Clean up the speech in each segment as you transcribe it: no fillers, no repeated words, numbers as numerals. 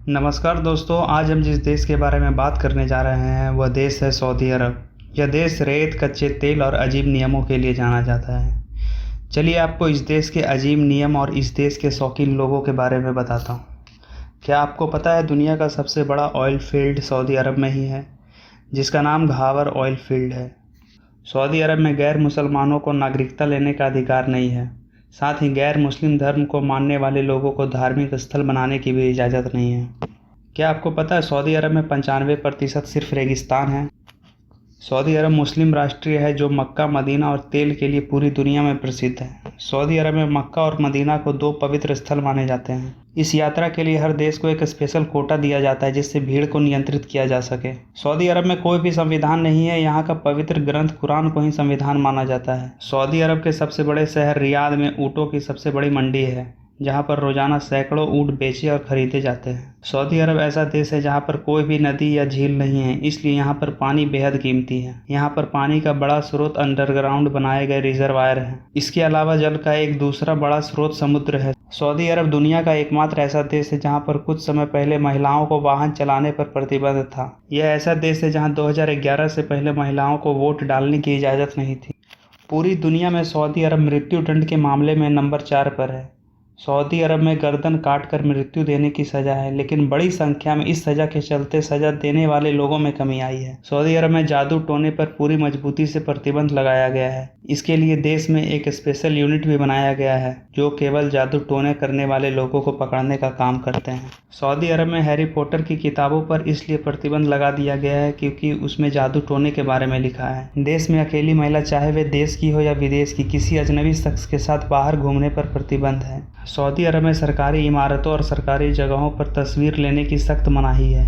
नमस्कार दोस्तों, आज हम जिस देश के बारे में बात करने जा रहे हैं वह देश है सऊदी अरब। यह देश रेत, कच्चे तेल और अजीब नियमों के लिए जाना जाता है। चलिए आपको इस देश के अजीब नियम और इस देश के शौकीन लोगों के बारे में बताता हूँ। क्या आपको पता है दुनिया का सबसे बड़ा ऑयल फील्ड सऊदी अरब में ही है, जिसका नाम घावर ऑयल फील्ड है। सऊदी अरब में गैर मुसलमानों को नागरिकता लेने का अधिकार नहीं है। साथ ही गैर मुस्लिम धर्म को मानने वाले लोगों को धार्मिक स्थल बनाने की भी इजाज़त नहीं है। क्या आपको पता है सऊदी अरब में 95% सिर्फ रेगिस्तान है। सऊदी अरब मुस्लिम राष्ट्र है जो मक्का, मदीना और तेल के लिए पूरी दुनिया में प्रसिद्ध है। सऊदी अरब में मक्का और मदीना को 2 पवित्र स्थल माने जाते हैं। इस यात्रा के लिए हर देश को एक स्पेशल कोटा दिया जाता है जिससे भीड़ को नियंत्रित किया जा सके। सऊदी अरब में कोई भी संविधान नहीं है, यहाँ का पवित्र ग्रंथ कुरान को ही संविधान माना जाता है। सऊदी अरब के सबसे बड़े शहर रियाद में ऊँटों की सबसे बड़ी मंडी है, जहाँ पर रोजाना सैकड़ों ऊँट बेचे और खरीदे जाते हैं। सऊदी अरब ऐसा देश है जहाँ पर कोई भी नदी या झील नहीं है, इसलिए यहाँ पर पानी बेहद कीमती है। यहाँ पर पानी का बड़ा स्रोत अंडरग्राउंड बनाए गए रिजर्वायर है। इसके अलावा जल का एक दूसरा बड़ा स्रोत समुद्र है। सऊदी अरब दुनिया का एकमात्र ऐसा देश है जहाँ पर कुछ समय पहले महिलाओं को वाहन चलाने पर प्रतिबंध था। यह ऐसा देश है जहाँ 2011 से पहले महिलाओं को वोट डालने की इजाज़त नहीं थी। पूरी दुनिया में सऊदी अरब मृत्यु दंड के मामले में नंबर 4 पर है। सऊदी अरब में गर्दन काटकर मृत्यु देने की सज़ा है, लेकिन बड़ी संख्या में इस सज़ा के चलते सज़ा देने वाले लोगों में कमी आई है। सऊदी अरब में जादू टोने पर पूरी मजबूती से प्रतिबंध लगाया गया है। इसके लिए देश में एक स्पेशल यूनिट भी बनाया गया है जो केवल जादू टोने करने वाले लोगों को पकड़ने का काम करते हैं। सऊदी अरब में हैरी पॉटर की किताबों पर इसलिए प्रतिबंध लगा दिया गया है क्योंकि उसमें जादू टोने के बारे में लिखा है। देश में अकेली महिला, चाहे वे देश की हो या विदेश की, किसी अजनबी शख्स के साथ बाहर घूमने पर प्रतिबंध है। सऊदी अरब में सरकारी इमारतों और सरकारी जगहों पर तस्वीर लेने की सख्त मनाही है।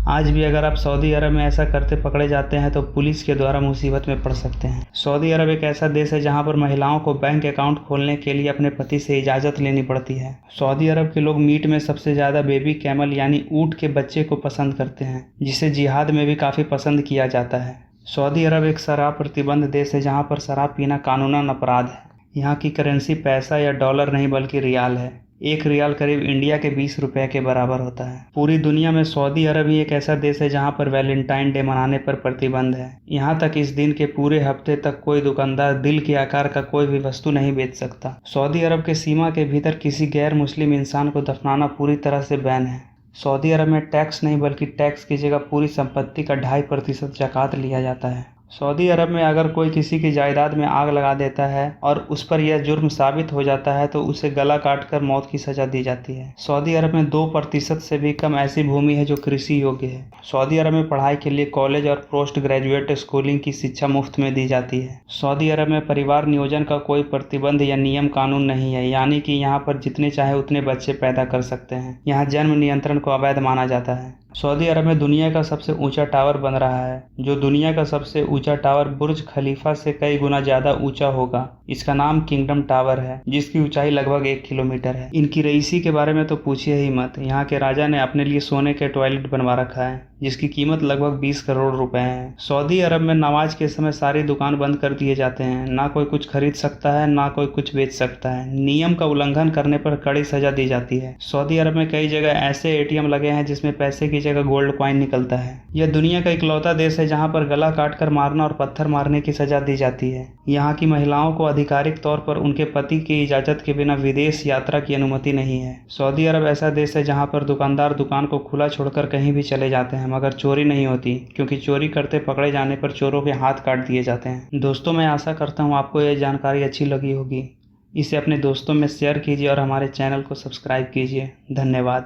आज भी अगर आप सऊदी अरब में ऐसा करते पकड़े जाते हैं तो पुलिस के द्वारा मुसीबत में पड़ सकते हैं। सऊदी अरब एक ऐसा देश है जहां पर महिलाओं को बैंक अकाउंट खोलने के लिए अपने पति से इजाज़त लेनी पड़ती है। सऊदी अरब के लोग मीट में सबसे ज़्यादा बेबी कैमल यानी ऊँट के बच्चे को पसंद करते हैं, जिसे जिहाद में भी काफ़ी पसंद किया जाता है। सऊदी अरब एक शराब प्रतिबंध देश है जहाँ पर शराब पीना कानूनन अपराध है। यहाँ की करेंसी पैसा या डॉलर नहीं बल्कि रियाल है। 1 रियाल करीब इंडिया के 20 रुपए के बराबर होता है। पूरी दुनिया में सऊदी अरब ही एक ऐसा देश है जहाँ पर वैलेंटाइन डे मनाने पर प्रतिबंध है। यहाँ तक इस दिन के पूरे हफ्ते तक कोई दुकानदार दिल के आकार का कोई भी वस्तु नहीं बेच सकता। सऊदी अरब के सीमा के भीतर किसी गैर मुस्लिम इंसान को दफनाना पूरी तरह से बैन है। सऊदी अरब में टैक्स नहीं बल्कि टैक्स की जगह पूरी संपत्ति का 2.5% ज़कात लिया जाता है। सऊदी अरब में अगर कोई किसी की जायदाद में आग लगा देता है और उस पर यह जुर्म साबित हो जाता है तो उसे गला काटकर मौत की सज़ा दी जाती है। सऊदी अरब में 2% से भी कम ऐसी भूमि है जो कृषि योग्य है। सऊदी अरब में पढ़ाई के लिए कॉलेज और पोस्ट ग्रेजुएट स्कूलिंग की शिक्षा मुफ्त में दी जाती है। सऊदी अरब में परिवार नियोजन का कोई प्रतिबंध या नियम कानून नहीं है, यानी कि यहाँ पर जितने चाहे उतने बच्चे पैदा कर सकते हैं। यहाँ जन्म नियंत्रण को अवैध माना जाता है। सऊदी अरब में दुनिया का सबसे ऊंचा टावर बन रहा है, जो दुनिया का सबसे ऊंचा टावर बुर्ज खलीफा से कई गुना ज़्यादा ऊंचा होगा। इसका नाम किंगडम टावर है, जिसकी ऊंचाई लगभग 1 किलोमीटर है। इनकी रईसी के बारे में तो पूछिए ही मत। यहाँ के राजा ने अपने लिए सोने के टॉयलेट बनवा रखा है, जिसकी कीमत लगभग 20 करोड़ रुपए है। सऊदी अरब में नमाज के समय सारी दुकान बंद कर दिए जाते हैं। ना कोई कुछ खरीद सकता है, ना कोई कुछ बेच सकता है। नियम का उल्लंघन करने पर कड़ी सजा दी जाती है। सऊदी अरब में कई जगह ऐसे एटीएम लगे हैं जिसमें पैसे की जगह गोल्ड कॉइन निकलता है। यह दुनिया का इकलौता देश है जहाँ पर गला काटकर मारना और पत्थर मारने की सजा दी जाती है। यहाँ की महिलाओं को आधिकारिक तौर पर उनके पति की इजाज़त के बिना विदेश यात्रा की अनुमति नहीं है। सऊदी अरब ऐसा देश है जहाँ पर दुकानदार दुकान को खुला छोड़कर कहीं भी चले जाते हैं, मगर चोरी नहीं होती, क्योंकि चोरी करते पकड़े जाने पर चोरों के हाथ काट दिए जाते हैं। दोस्तों, मैं आशा करता हूँ आपको यह जानकारी अच्छी लगी होगी। इसे अपने दोस्तों में शेयर कीजिए और हमारे चैनल को सब्सक्राइब कीजिए। धन्यवाद।